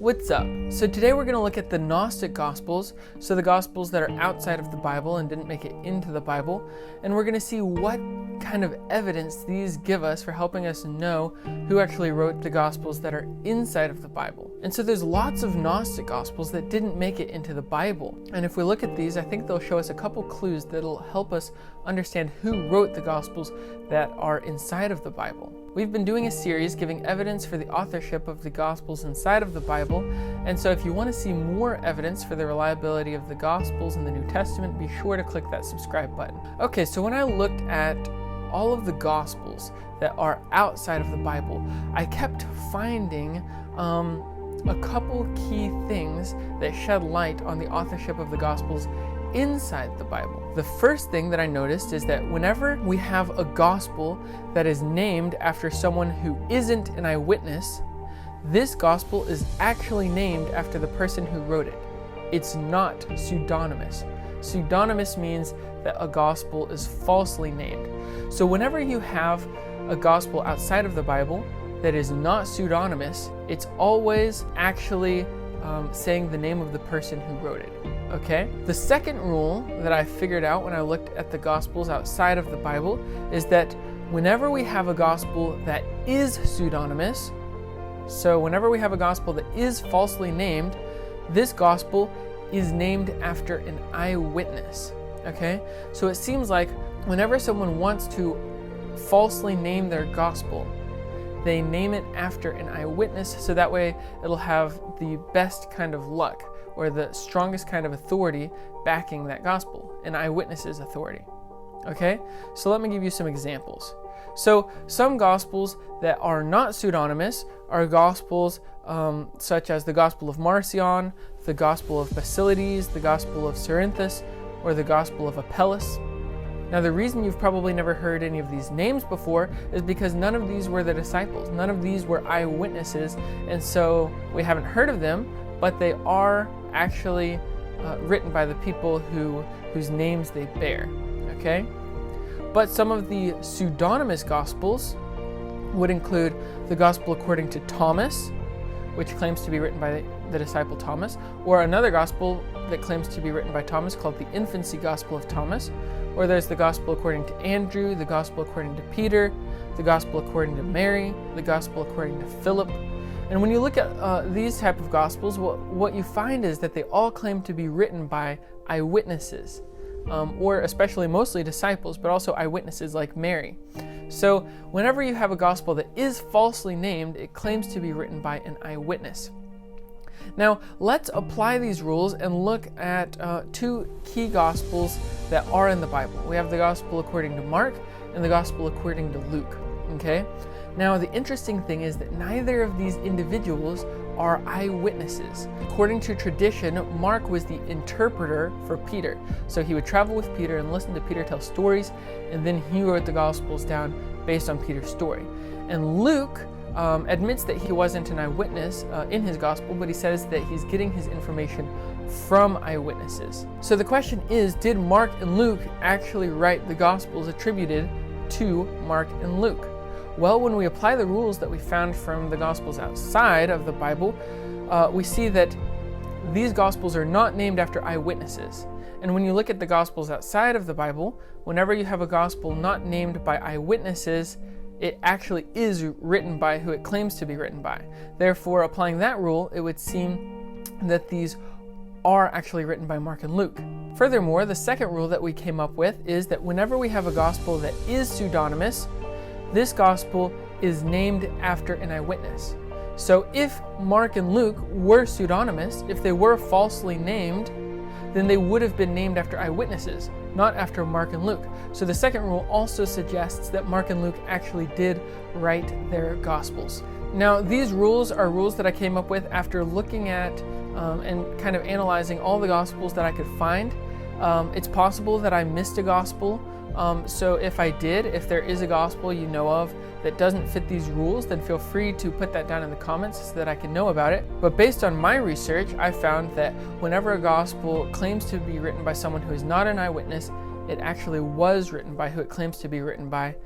What's up? So today we're going to look at the Gnostic Gospels, so the Gospels that are outside of the Bible and didn't make it into the Bible, and we're going to see what kind of evidence these give us for helping us know who actually wrote the Gospels that are inside of the Bible. And so there's lots of Gnostic Gospels that didn't make it into the Bible, and if we look at these, I think they'll show us a couple clues that'll help us understand who wrote the Gospels that are inside of the Bible. We've been doing a series giving evidence for the authorship of the Gospels inside of the Bible, and so if you want to see more evidence for the reliability of the Gospels in the New Testament, be sure to click that subscribe button. Okay, so when I looked at all of the Gospels that are outside of the Bible, I kept finding a couple key things that shed light on the authorship of the Gospels inside the Bible. The first thing that I noticed is that whenever we have a gospel that is named after someone who isn't an eyewitness, this gospel is actually named after the person who wrote it. It's not pseudonymous. Pseudonymous means that a gospel is falsely named. So whenever you have a gospel outside of the Bible that is not pseudonymous, it's always actually saying the name of the person who wrote it. Okay? The second rule that I figured out when I looked at the Gospels outside of the Bible is that whenever we have a gospel that is pseudonymous, so whenever we have a gospel that is falsely named, this gospel is named after an eyewitness. Okay? So it seems like whenever someone wants to falsely name their gospel, they name it after an eyewitness, so that way it'll have the best kind of luck, or the strongest kind of authority backing that gospel, an eyewitness's authority. Okay? So let me give you some examples. So some gospels that are not pseudonymous are gospels such as the Gospel of Marcion, the Gospel of Basilides, the Gospel of Cerinthus, or the Gospel of Apelles. Now the reason you've probably never heard any of these names before is because none of these were the disciples. None of these were eyewitnesses, and so we haven't heard of them, but they are actually written by the people whose names they bear. Okay? But some of the pseudonymous gospels would include the Gospel according to Thomas, which claims to be written by the disciple Thomas, or another gospel that claims to be written by Thomas called the Infancy Gospel of Thomas, or there's the Gospel according to Andrew, the Gospel according to Peter, the Gospel according to Mary, the Gospel according to Philip. And when you look at these type of Gospels, what you find is that they all claim to be written by eyewitnesses, or especially mostly disciples, but also eyewitnesses like Mary. So whenever you have a Gospel that is falsely named, it claims to be written by an eyewitness. Now, let's apply these rules and look at two key Gospels that are in the Bible. We have the Gospel according to Mark and the Gospel according to Luke. Okay? Now, the interesting thing is that neither of these individuals are eyewitnesses. According to tradition, Mark was the interpreter for Peter. So he would travel with Peter and listen to Peter tell stories, and then he wrote the Gospels down based on Peter's story. And Luke admits that he wasn't an eyewitness in his gospel, but he says that he's getting his information from eyewitnesses. So the question is, did Mark and Luke actually write the gospels attributed to Mark and Luke? Well, when we apply the rules that we found from the gospels outside of the Bible, we see that these gospels are not named after eyewitnesses. And when you look at the gospels outside of the Bible, whenever you have a gospel not named by eyewitnesses, it actually is written by who it claims to be written by. Therefore, applying that rule, it would seem that these are actually written by Mark and Luke. Furthermore, the second rule that we came up with is that whenever we have a gospel that is pseudonymous, this gospel is named after an eyewitness. So if Mark and Luke were pseudonymous, if they were falsely named, then they would have been named after eyewitnesses, not after Mark and Luke. So the second rule also suggests that Mark and Luke actually did write their Gospels. Now, these rules are rules that I came up with after looking at and kind of analyzing all the Gospels that I could find. It's possible that I missed a Gospel. So if I did, if there is a Gospel you know of that doesn't fit these rules, then feel free to put that down in the comments so that I can know about it. But based on my research, I found that whenever a Gospel claims to be written by someone who is not an eyewitness, it actually was written by who it claims to be written by.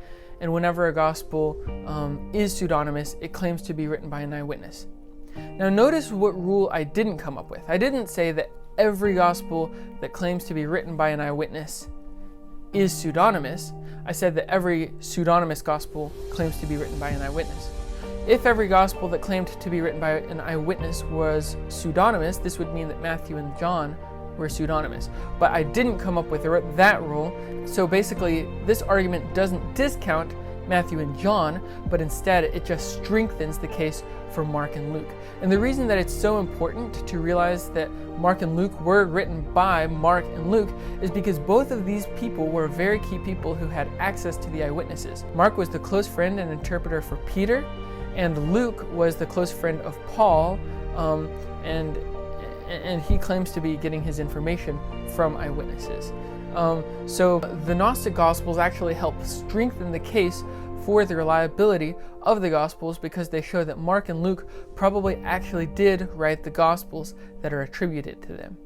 And whenever a Gospel is pseudonymous, it claims to be written by an eyewitness. Now notice what rule I didn't come up with. I didn't say that every gospel that claims to be written by an eyewitness is pseudonymous. I said that every pseudonymous gospel claims to be written by an eyewitness. If every gospel that claimed to be written by an eyewitness was pseudonymous, this would mean that Matthew and John were pseudonymous. But I didn't come up with that rule, so basically this argument doesn't discount Matthew and John, but instead it just strengthens the case for Mark and Luke. And the reason that it's so important to realize that Mark and Luke were written by Mark and Luke is because both of these people were very key people who had access to the eyewitnesses. Mark was the close friend and interpreter for Peter, and Luke was the close friend of Paul, and he claims to be getting his information from eyewitnesses. So the Gnostic Gospels actually help strengthen the case for the reliability of the Gospels because they show that Mark and Luke probably actually did write the Gospels that are attributed to them.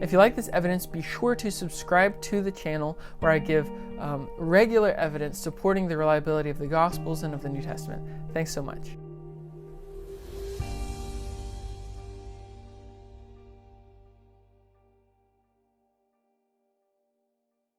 If you like this evidence, be sure to subscribe to the channel where I give regular evidence supporting the reliability of the Gospels and of the New Testament. Thanks so much.